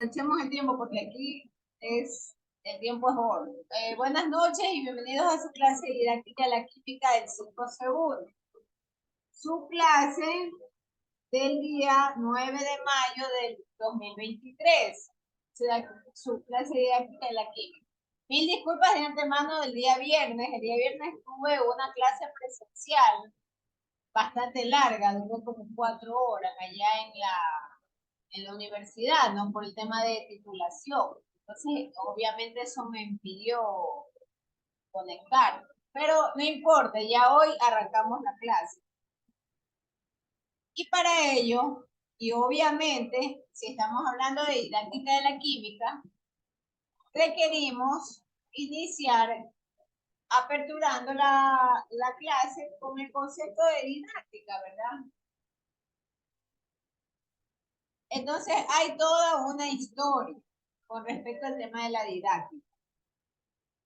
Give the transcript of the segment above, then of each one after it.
Echemos el tiempo porque aquí el tiempo es oro. Buenas noches y bienvenidos a su clase didáctica de la química del 5 segundo. Su clase del día 9 de mayo del 2023. Su clase didáctica de la química. Mil disculpas de antemano del día viernes. El día viernes tuve una clase presencial bastante larga, duró como 4 horas allá en la universidad, ¿no? Por el tema de titulación. Entonces, obviamente eso me impidió conectar. Pero no importa, ya hoy arrancamos la clase. Y para ello, y obviamente, si estamos hablando de didáctica de la química, requerimos iniciar aperturando la clase con el concepto de didáctica, ¿verdad? Entonces, hay toda una historia con respecto al tema de la didáctica.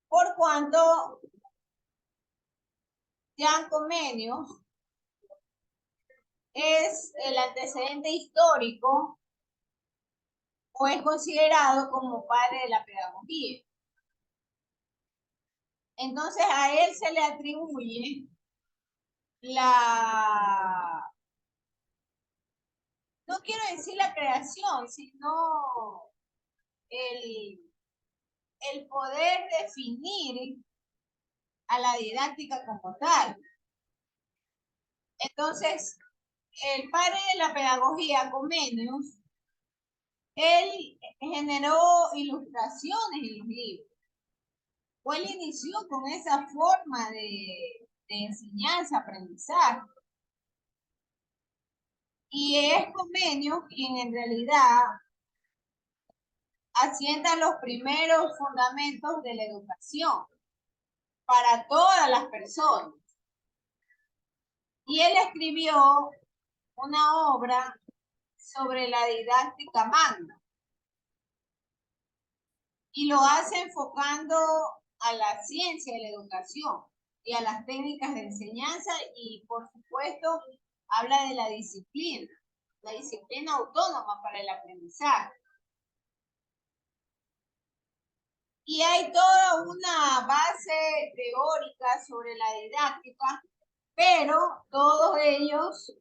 Por cuanto Jan Comenius es el antecedente histórico o es considerado como padre de la pedagogía. Entonces a él se le atribuye no quiero decir la creación, sino el, el poder definir a la didáctica como tal. Entonces, el padre de la pedagogía, Comenius, él generó ilustraciones en los libros. O él inició con esa forma de enseñanza, aprendizaje. Y es Comenius quien en realidad asienta los primeros fundamentos de la educación para todas las personas. Y él escribió una obra sobre la didáctica magna. Y lo hace enfocando a la ciencia de la educación y a las técnicas de enseñanza y, por supuesto, habla de la disciplina autónoma para el aprendizaje. Y hay toda una base teórica sobre la didáctica, pero todos ellos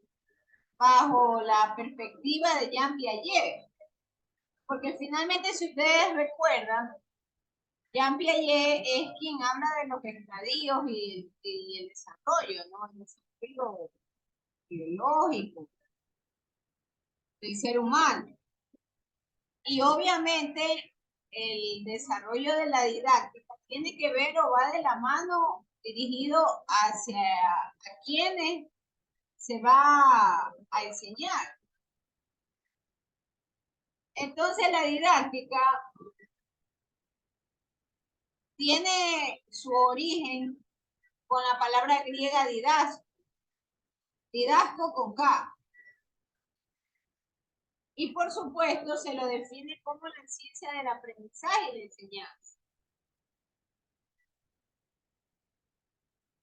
bajo la perspectiva de Jean Piaget. Porque finalmente, si ustedes recuerdan, Jean Piaget es quien habla de los estadios y el desarrollo, ¿no? El desarrollo biológico del ser humano. Y obviamente el desarrollo de la didáctica tiene que ver o va de la mano dirigido hacia a quienes se va a enseñar. Entonces la didáctica tiene su origen con la palabra griega didasco con K. Y por supuesto se lo define como la ciencia del aprendizaje y la enseñanza.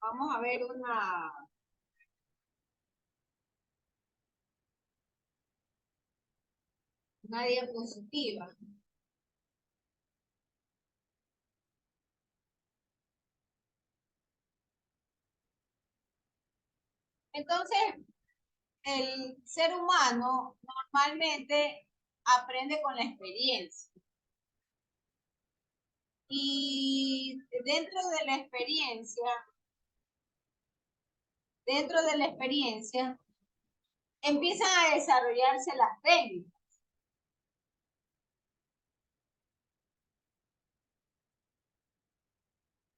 Vamos a ver una diapositiva. Entonces, el ser humano normalmente aprende con la experiencia. Y dentro de la experiencia, empiezan a desarrollarse las técnicas.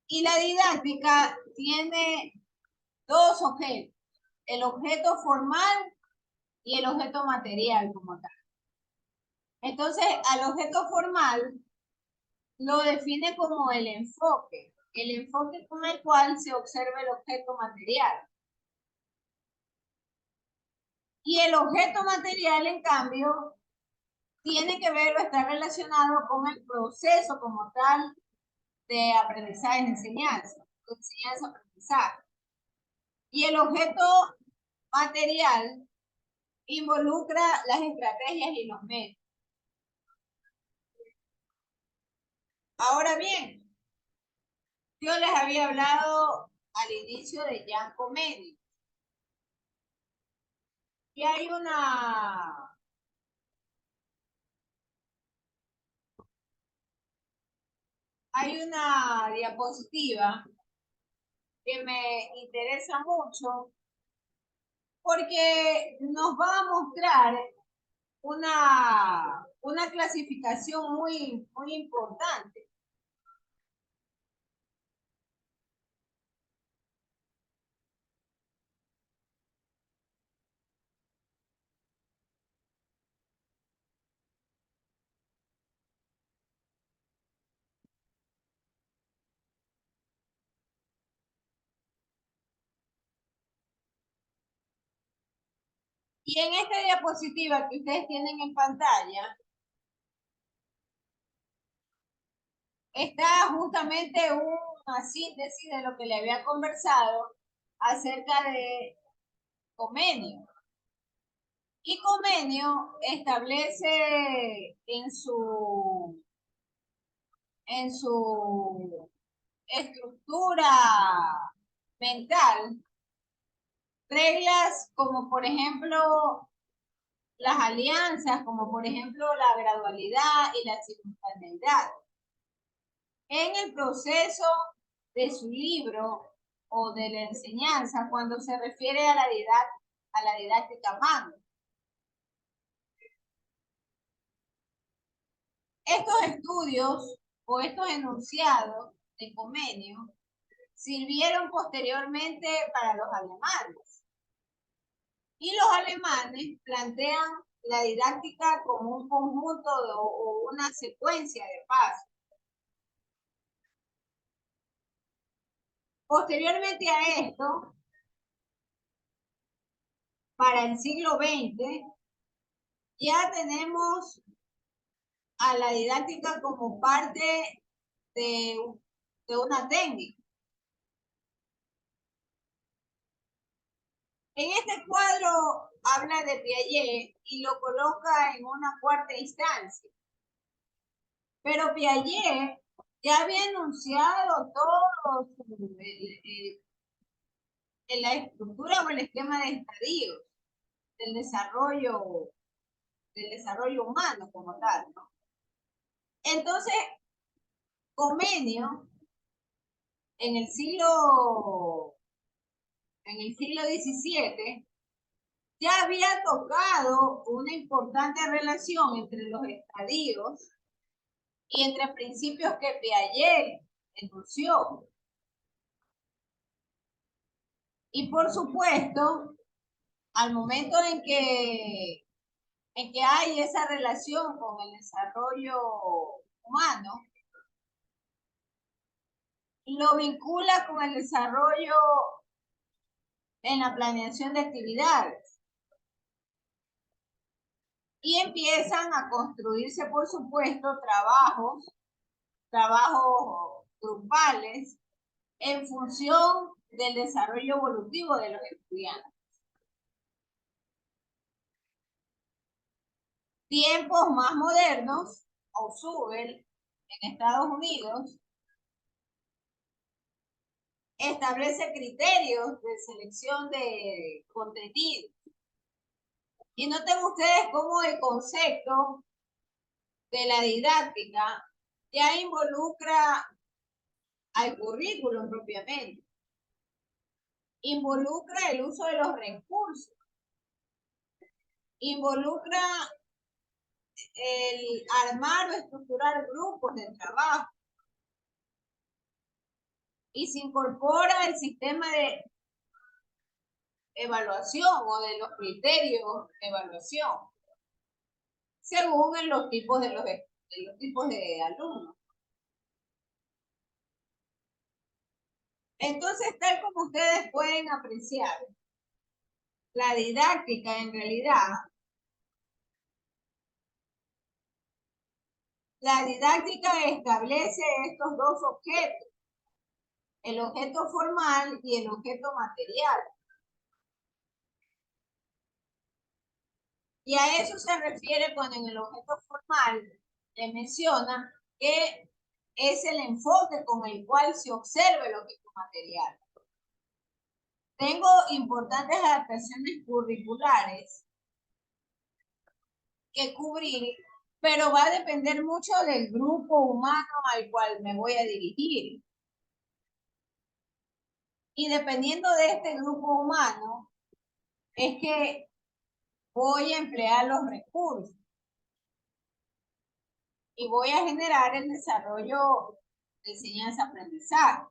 Y la didáctica tiene dos objetos, el objeto formal y el objeto material como tal. Entonces, al objeto formal lo define como el enfoque con el cual se observa el objeto material. Y el objeto material, en cambio, tiene que ver o está relacionado con el proceso como tal de aprendizaje y enseñanza, aprendizaje. Y el objeto material involucra las estrategias y los medios. Ahora bien, yo les había hablado al inicio de Jean Comenius. Y hay una diapositiva que me interesa mucho porque nos va a mostrar una clasificación muy importante. Y en esta diapositiva que ustedes tienen en pantalla, está justamente una síntesis de lo que le había conversado acerca de Comenio. Y Comenio establece en su estructura mental reglas como por ejemplo las alianzas, como por ejemplo la gradualidad y la simultaneidad. En el proceso de su libro o de la enseñanza, cuando se refiere a la didáctica mano. Estos estudios o estos enunciados de Comenio sirvieron posteriormente para los alemanes. Y los alemanes plantean la didáctica como un conjunto o una secuencia de pasos. Posteriormente a esto, para el siglo XX, ya tenemos a la didáctica como parte de, de una técnica. En este cuadro habla de Piaget y lo coloca en una cuarta instancia. Pero Piaget ya había enunciado todo la estructura o el esquema de estadios del desarrollo humano como tal, ¿no? Entonces, Comenio en el siglo XVII ya había tocado una importante relación entre los estadios y entre principios que Piaget enunció. Y por supuesto, al momento en que hay esa relación con el desarrollo humano, lo vincula con el desarrollo en la planeación de actividades. Y empiezan a construirse, por supuesto, trabajos grupales en función del desarrollo evolutivo de los estudiantes. Tiempos más modernos, Ausubel, en Estados Unidos, establece criterios de selección de contenido. Y noten ustedes cómo el concepto de la didáctica ya involucra al currículum propiamente. Involucra el uso de los recursos. Involucra el armar o estructurar grupos de trabajo. Y se incorpora el sistema de evaluación o de los criterios de evaluación según en los tipos de alumnos. Entonces, tal como ustedes pueden apreciar, la didáctica en realidad, la didáctica establece estos dos objetos, el objeto formal y el objeto material. Y a eso se refiere cuando en el objeto formal le menciona que es el enfoque con el cual se observa el objeto material. Tengo importantes adaptaciones curriculares que cubrir, pero va a depender mucho del grupo humano al cual me voy a dirigir. Y dependiendo de este grupo humano, es que voy a emplear los recursos y voy a generar el desarrollo de enseñanza-aprendizaje.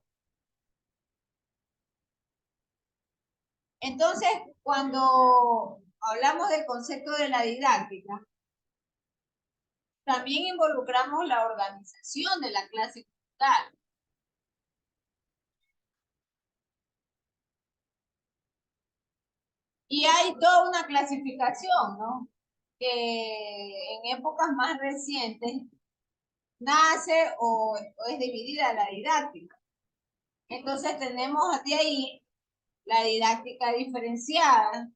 Entonces, cuando hablamos del concepto de la didáctica, también involucramos la organización de la clase total. Y hay toda una clasificación, ¿no? Que en épocas más recientes nace o es dividida la didáctica. Entonces tenemos de ahí la didáctica diferenciada,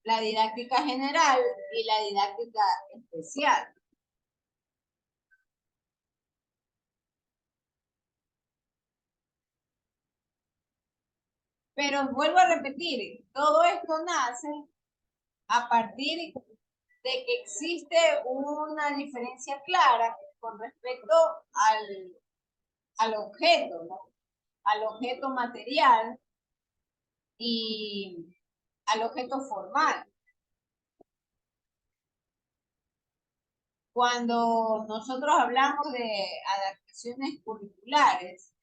la didáctica general y la didáctica especial. Pero vuelvo a repetir, todo esto nace a partir de que existe una diferencia clara con respecto al objeto, ¿no? Al objeto material y al objeto formal. Cuando nosotros hablamos de adaptaciones curriculares,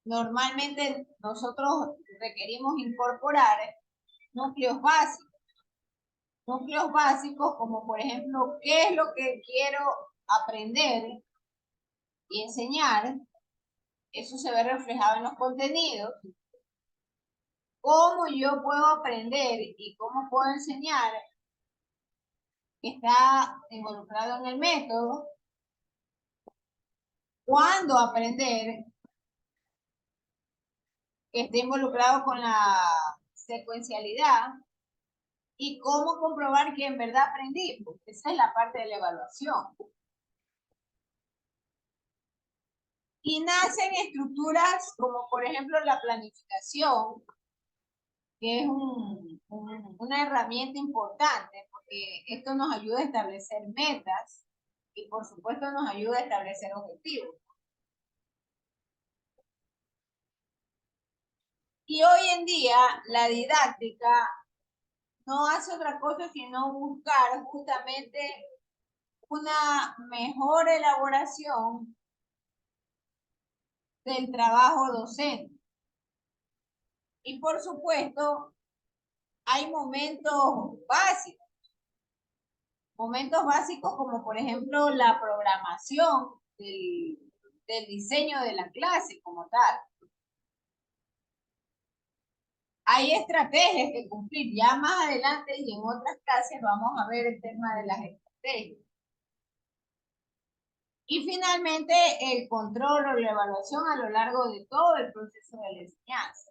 normalmente nosotros requerimos incorporar núcleos básicos. Núcleos básicos como por ejemplo, ¿qué es lo que quiero aprender y enseñar? Eso se ve reflejado en los contenidos. ¿Cómo yo puedo aprender y cómo puedo enseñar? Que está involucrado en el método. ¿Cuándo aprender? Que esté involucrado con la secuencialidad. Y cómo comprobar que en verdad aprendí, porque esa es la parte de la evaluación. Y nacen estructuras como por ejemplo la planificación, que es una herramienta importante, porque esto nos ayuda a establecer metas y por supuesto nos ayuda a establecer objetivos. Y hoy en día la didáctica no hace otra cosa sino buscar justamente una mejor elaboración del trabajo docente. Y por supuesto, hay momentos básicos como por ejemplo la programación del diseño de la clase como tal. Hay estrategias que cumplir. Ya más adelante y en otras clases vamos a ver el tema de las estrategias. Y finalmente, el control o la evaluación a lo largo de todo el proceso de la enseñanza.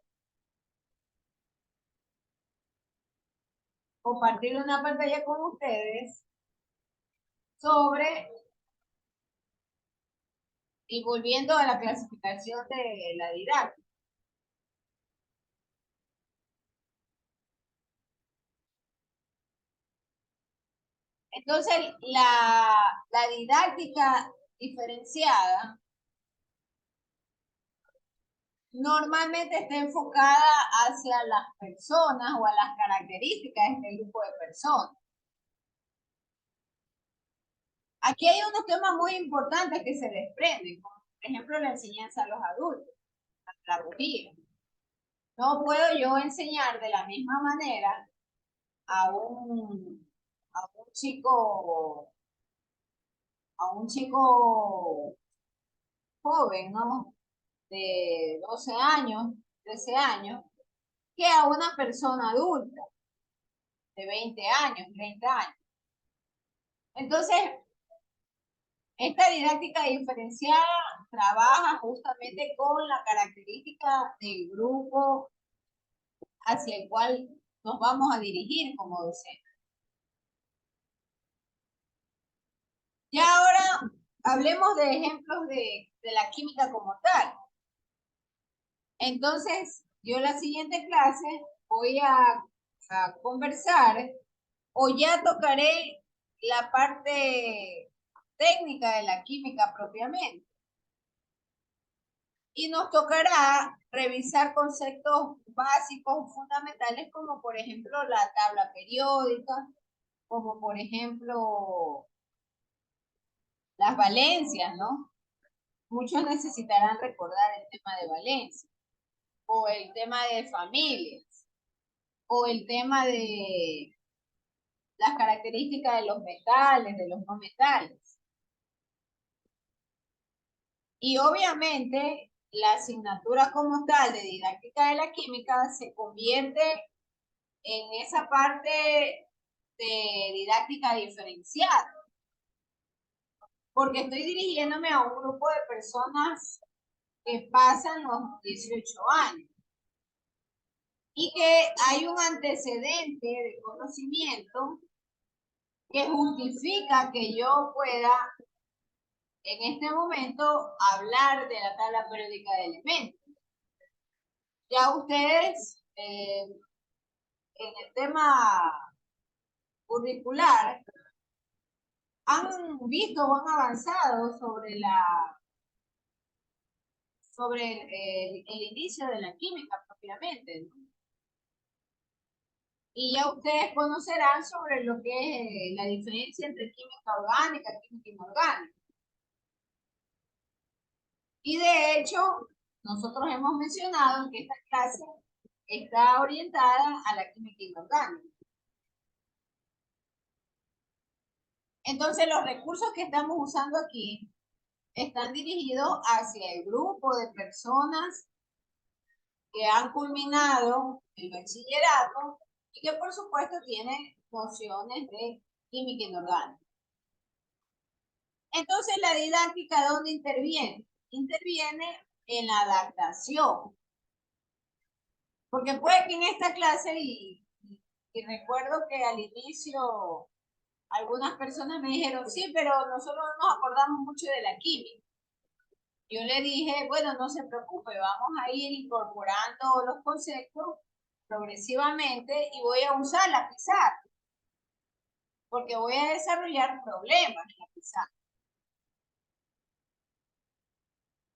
Compartir una pantalla con ustedes sobre, y volviendo a la clasificación de la didáctica. Entonces, la didáctica diferenciada normalmente está enfocada hacia las personas o a las características de este grupo de personas. Aquí hay unos temas muy importantes que se desprenden, como por ejemplo la enseñanza a los adultos, la pedagogía. No puedo yo enseñar de la misma manera a un chico, a un chico joven, ¿no? De 12 años, 13 años, que a una persona adulta de 20 años, 30 años. Entonces, esta didáctica diferenciada trabaja justamente con la característica del grupo hacia el cual nos vamos a dirigir como docentes. Ya ahora hablemos de ejemplos de la química como tal. Entonces, yo la siguiente clase voy a conversar o ya tocaré la parte técnica de la química propiamente. Y nos tocará revisar conceptos básicos, fundamentales, como por ejemplo la tabla periódica, como por ejemplo las valencias, ¿no? Muchos necesitarán recordar el tema de valencia, o el tema de familias, o el tema de las características de los metales, de los no metales. Y obviamente la asignatura como tal de didáctica de la química se convierte en esa parte de didáctica diferenciada, porque estoy dirigiéndome a un grupo de personas que pasan los 18 años y que hay un antecedente de conocimiento que justifica que yo pueda en este momento hablar de la tabla periódica de elementos. Ya ustedes en el tema curricular han visto o han avanzado sobre el inicio de la química propiamente, ¿no? Y ya ustedes conocerán sobre lo que es la diferencia entre química orgánica y química inorgánica. Y de hecho, nosotros hemos mencionado que esta clase está orientada a la química inorgánica. Entonces, los recursos que estamos usando aquí están dirigidos hacia el grupo de personas que han culminado el bachillerato y que por supuesto tienen nociones de química inorgánica. Entonces, la didáctica, ¿dónde interviene? Interviene en la adaptación. Porque puede que en esta clase, y recuerdo que al inicio algunas personas me dijeron, sí, pero nosotros no nos acordamos mucho de la química. Yo le dije, bueno, no se preocupe, vamos a ir incorporando los conceptos progresivamente y voy a usar la pizarra, porque voy a desarrollar problemas en la pizarra.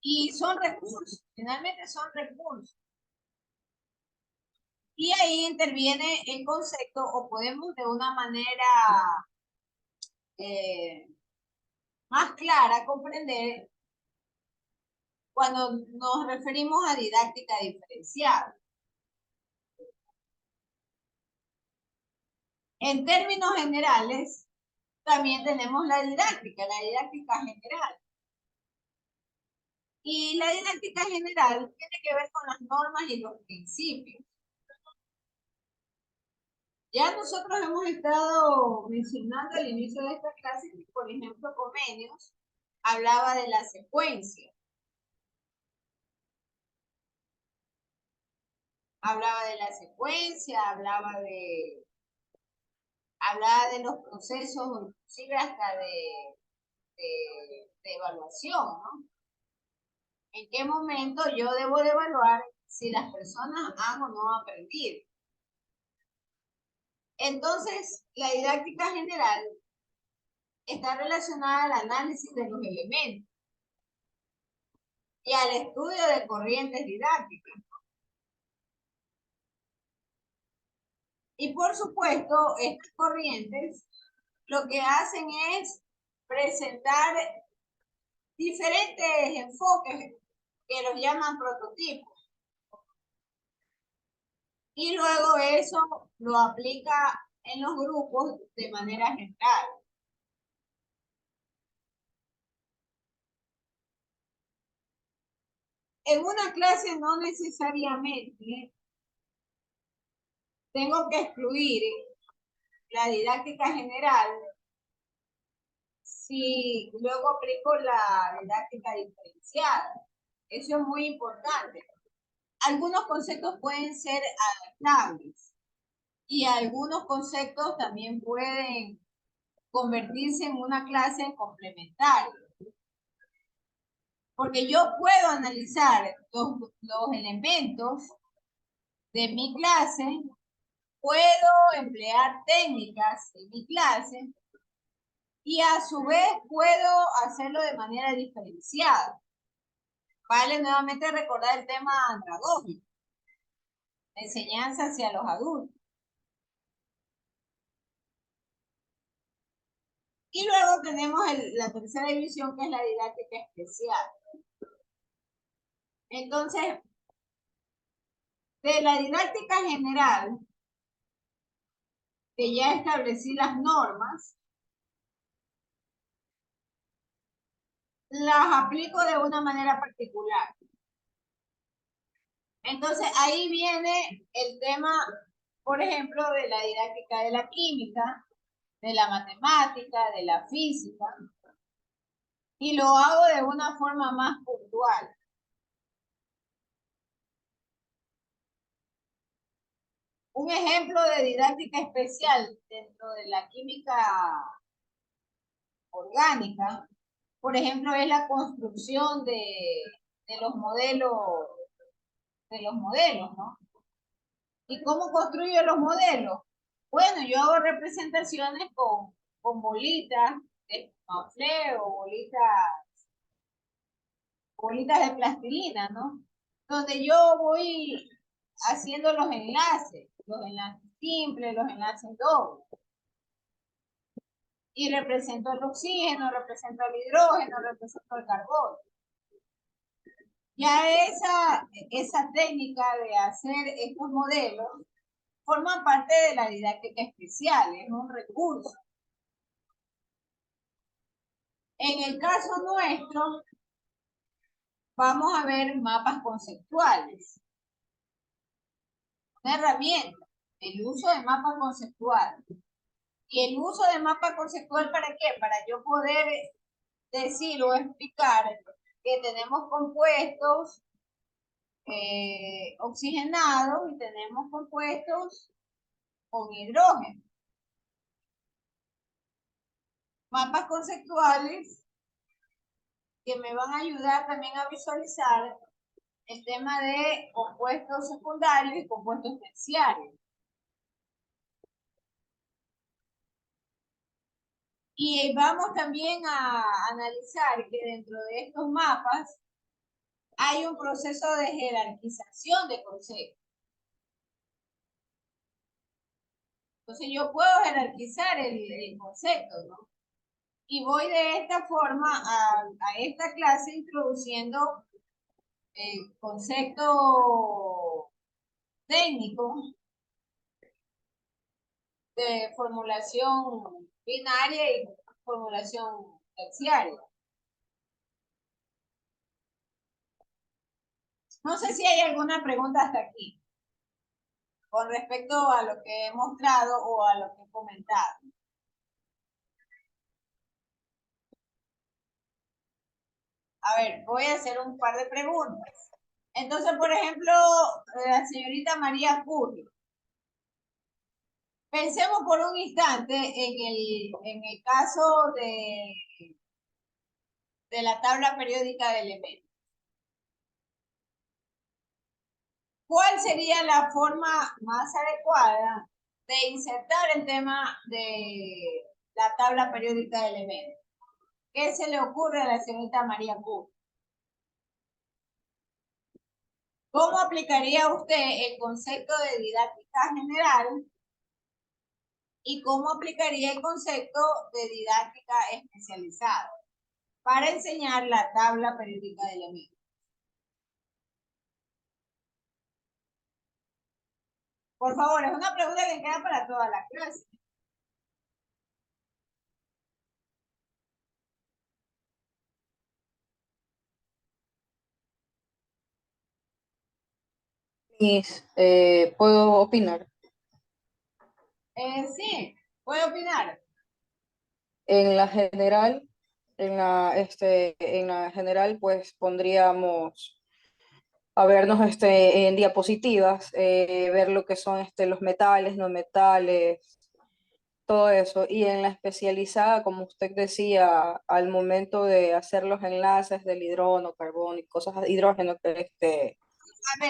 Y son recursos, finalmente son recursos. Y ahí interviene el concepto, o podemos de una manera eh, más clara comprender cuando nos referimos a didáctica diferenciada. En términos generales, también tenemos la didáctica general. Y la didáctica general tiene que ver con las normas y los principios. Ya nosotros hemos estado mencionando al inicio de esta clase que, por ejemplo, Comenius hablaba de la secuencia. Hablaba de la secuencia, hablaba de los procesos, inclusive hasta de evaluación, ¿no? ¿En qué momento yo debo de evaluar si las personas han o no aprendido? Entonces, la didáctica general está relacionada al análisis de los elementos y al estudio de corrientes didácticas. Y por supuesto, estas corrientes lo que hacen es presentar diferentes enfoques que los llaman prototipos. Y luego eso lo aplica en los grupos de manera general. En una clase no necesariamente tengo que excluir la didáctica general si luego aplico la didáctica diferenciada. Eso es muy importante. Algunos conceptos pueden ser adaptables y algunos conceptos también pueden convertirse en una clase complementaria. Porque yo puedo analizar los elementos de mi clase, puedo emplear técnicas en mi clase y a su vez puedo hacerlo de manera diferenciada. Vale nuevamente recordar el tema andragógico, enseñanza hacia los adultos. Y luego tenemos la tercera división, que es la didáctica especial. Entonces, de la didáctica general, que ya establecí las normas, las aplico de una manera particular. Entonces, ahí viene el tema, por ejemplo, de la didáctica de la química, de la matemática, de la física, y lo hago de una forma más puntual. Un ejemplo de didáctica especial dentro de la química orgánica, por ejemplo, es la construcción de los modelos, ¿no? ¿Y cómo construyo los modelos? Bueno, yo hago representaciones con bolitas de manflé o bolitas de plastilina, ¿no? Donde yo voy haciendo los enlaces simples, los enlaces dobles. Y represento el oxígeno, represento el hidrógeno, represento el carbono. Ya esa técnica de hacer estos modelos forma parte de la didáctica especial, es un recurso. En el caso nuestro, vamos a ver mapas conceptuales. Una herramienta, el uso de mapa conceptual. ¿Y el uso de mapa conceptual para qué? Para yo poder decir o explicar que tenemos compuestos oxigenados y tenemos compuestos con hidrógeno. Mapas conceptuales que me van a ayudar también a visualizar el tema de compuestos secundarios y compuestos terciarios. Y vamos también a analizar que dentro de estos mapas hay un proceso de jerarquización de conceptos. Entonces yo puedo jerarquizar el concepto, ¿no? Y voy de esta forma a esta clase introduciendo el concepto técnico de formulación binaria y formulación terciaria. No sé si hay alguna pregunta hasta aquí con respecto a lo que he mostrado o a lo que he comentado. A ver, voy a hacer un par de preguntas. Entonces, por ejemplo, la señorita María Curry. Pensemos por un instante en el caso de la tabla periódica de elementos. ¿Cuál sería la forma más adecuada de insertar el tema de la tabla periódica de elementos? ¿Qué se le ocurre a la señorita María Q? ¿Cómo aplicaría usted el concepto de didáctica general y cómo aplicaría el concepto de didáctica especializada para enseñar la tabla periódica de elementos? Por favor, es una pregunta que queda para toda la clase. ¿Puedo opinar? Sí, ¿puede opinar? En la general, en la general, pues pondríamos a vernos en diapositivas, ver lo que son los metales, no metales, todo eso. Y en la especializada, como usted decía, al momento de hacer los enlaces del hidrógeno, carbono y cosas, hidrógeno, A ver,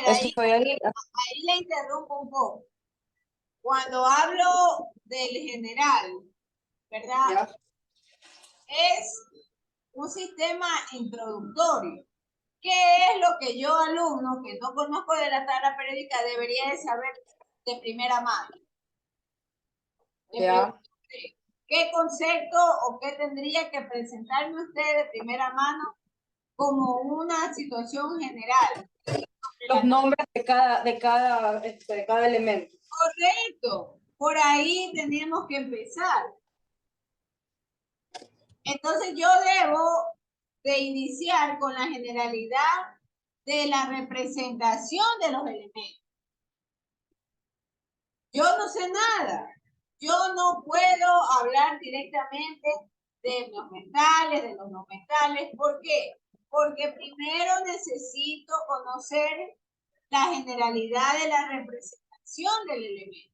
estoy ahí. ahí le interrumpo un poco. Cuando hablo del general, ¿verdad? Ya. Es un sistema introductorio. ¿Qué es lo que yo, alumno, que no conozco de la tabla periódica, debería de saber de primera mano? Le pregunto Ya. a usted, ¿qué concepto o qué tendría que presentarme usted de primera mano como una situación general? Los nombres de cada elemento. Correcto. Por ahí tenemos que empezar. Entonces yo debo de iniciar con la generalidad de la representación de los elementos. Yo no sé nada. Yo no puedo hablar directamente de los metales, de los no metales. ¿Por qué? Porque primero necesito conocer la generalidad de la representación del elemento.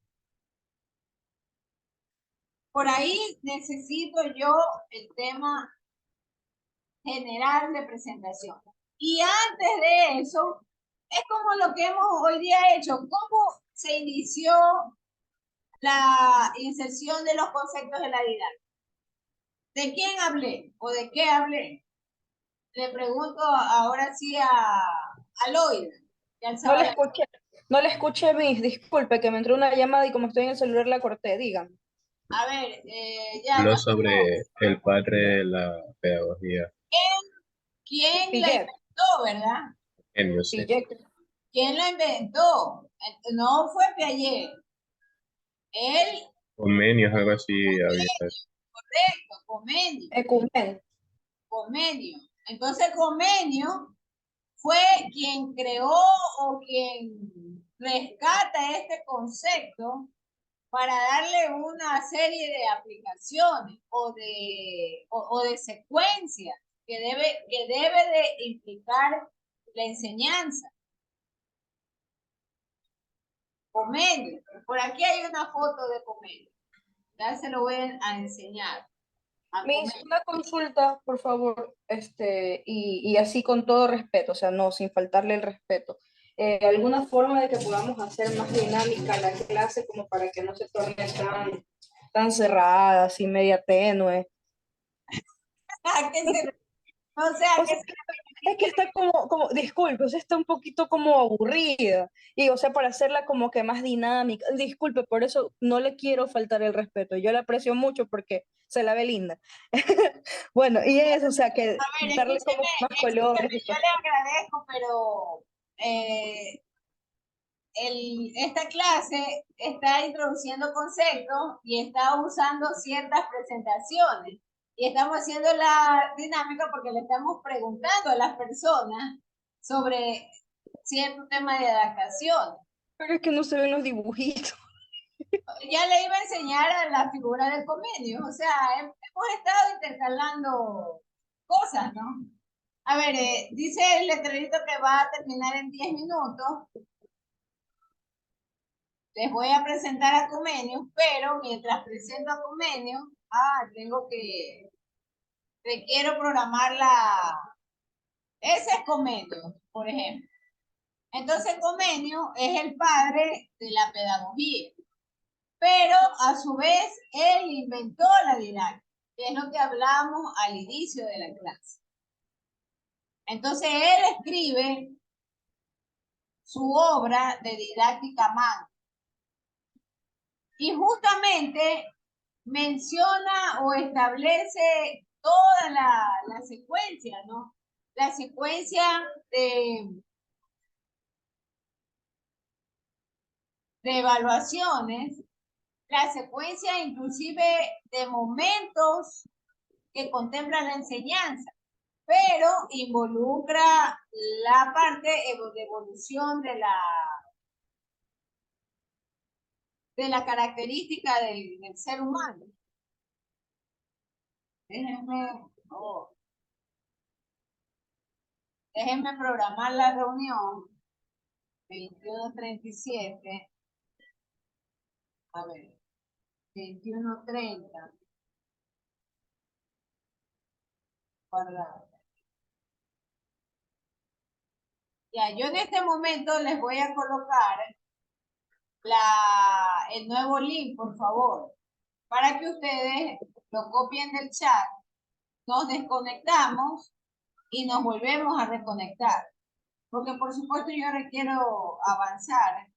Por ahí necesito yo el tema general de presentación. Y antes de eso, es como lo que hemos hoy día hecho. ¿Cómo se inició la inserción de los conceptos de la didáctica? ¿De quién hablé o de qué hablé? Le pregunto ahora sí a Loida. No le escuché, mis, disculpe, que me entró una llamada y como estoy en el celular la corté, digan. A ver, ya Habló no. sobre el padre de la pedagogía, ¿Quién la Pillet, inventó, verdad? genio, sí. Pillet. ¿Quién la inventó? No fue Piaget. Él, Convenios, algo así había. correcto, Comenio. Ecumen. Comenio. Entonces, Comenio fue quien creó o quien rescata este concepto para darle una serie de aplicaciones o de secuencias que debe de implicar la enseñanza. Comenio. Por aquí hay una foto de Comenio. Ya se lo voy a enseñar. A Miss, Comenio. una consulta, por favor, y así con todo respeto, o sea, no, sin faltarle el respeto. ¿Alguna forma de que podamos hacer más dinámica la clase como para que no se torne tan cerrada, así media tenue? ¿A qué se, no sé a O qué sea, se es que está disculpe, o sea, está un poquito como aburrida. Y, o sea, para hacerla como que más dinámica. Disculpe, por eso no le quiero faltar el respeto. Yo la aprecio mucho porque se la ve linda. Bueno, y eso, o sea, que A ver, darle como más colores y yo cosas. le agradezco, pero esta clase está introduciendo conceptos y está usando ciertas presentaciones. Y estamos haciendo la dinámica porque le estamos preguntando a las personas sobre cierto tema de adaptación. Pero es que no se ven los dibujitos. Ya le iba a enseñar a la figura del convenio, o sea, hemos estado intercalando cosas, ¿no? A ver, dice el letrerito que va a terminar en 10 minutos. Les voy a presentar a Comenius, pero mientras presento a Comenius, requiero programar ese es Comenius, por ejemplo. Entonces Comenius es el padre de la pedagogía, pero a su vez él inventó la didáctica, que es lo que hablamos al inicio de la clase. Entonces él escribe su obra de didáctica a mano. Y justamente menciona o establece toda la secuencia, ¿no? La secuencia de evaluaciones, la secuencia inclusive de momentos que contempla la enseñanza, pero involucra la parte de evolución de la característica del ser humano. Déjenme, oh, déjenme programar la reunión 21:37. A ver, 21:30. Guardar. Ya, yo en este momento les voy a colocar el nuevo link, por favor, para que ustedes lo copien del chat. Nos desconectamos y nos volvemos a reconectar. Porque por supuesto yo requiero avanzar.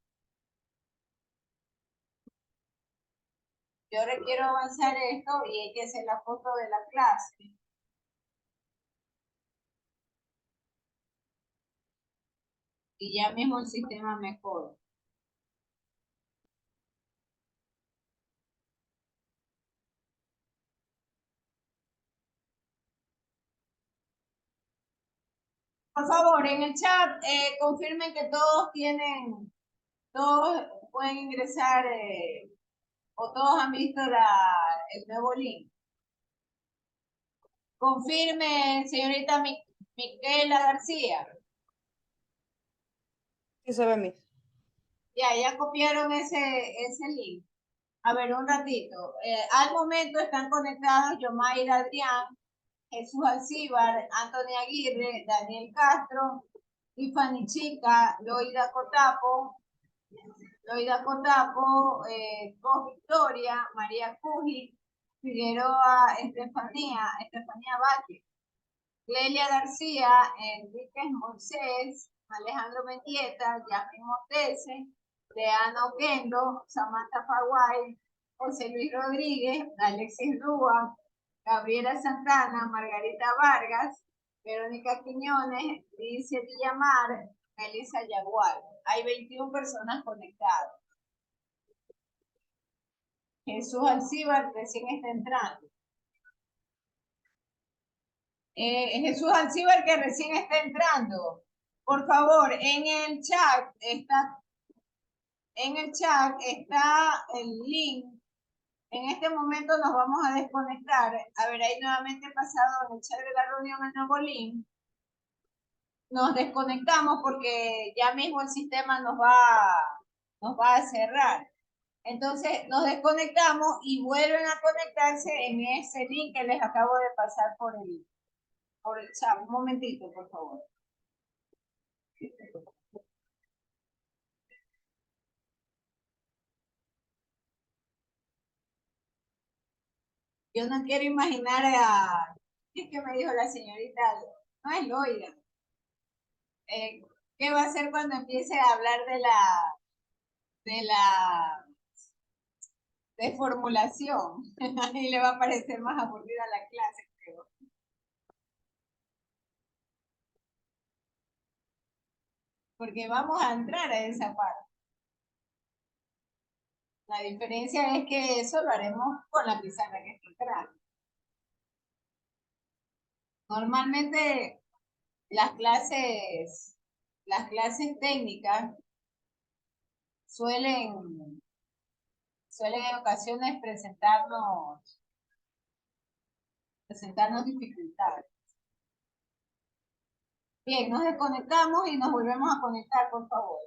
Yo requiero avanzar esto y hay que hacer la foto de la clase. Y ya mismo el sistema mejor. Por favor, en el chat confirmen que todos pueden ingresar o todos han visto el nuevo link. Confirme, señorita Miquela García. Sí se ve, Miss. Ya copiaron ese link. A ver, un ratito. Al momento están conectados Yomaira Adrián, Jesús Alcíbar, Antonio Aguirre, Daniel Castro, Tiffany Chica, Loida Cotapo, Cos Victoria, María Cuji, Figueroa Estefanía Valle, Clelia García, Enríquez Moisés, Alejandro Mendieta, Yasmin Montese, Leana Oquendo, Samantha Faguay, José Luis Rodríguez, Alexis Rúa, Gabriela Santana, Margarita Vargas, Verónica Quiñones, Licia Villamar, Melissa Yaguar. Hay 21 personas conectadas. Jesús Alcíbar recién está entrando. Jesús Alcíbar que recién está entrando. Por favor, en el chat está el link. En este momento nos vamos a desconectar. A ver, ahí nuevamente pasado en el chat de la reunión el nuevo link. Nos desconectamos porque ya mismo el sistema nos va a cerrar. Entonces nos desconectamos y vuelven a conectarse en ese link que les acabo de pasar por el chat. Un momentito, por favor. Yo no quiero imaginar ¿qué que me dijo la señorita? No es Loida. ¿Qué va a hacer cuando empiece a hablar de la de formulación? Y le va a parecer más aburrida la clase, creo. Porque vamos a entrar a esa parte. La diferencia es que eso lo haremos con la pizarra que está atrás. Normalmente las clases técnicas suelen en ocasiones presentarnos dificultades. Bien, nos desconectamos y nos volvemos a conectar, por favor.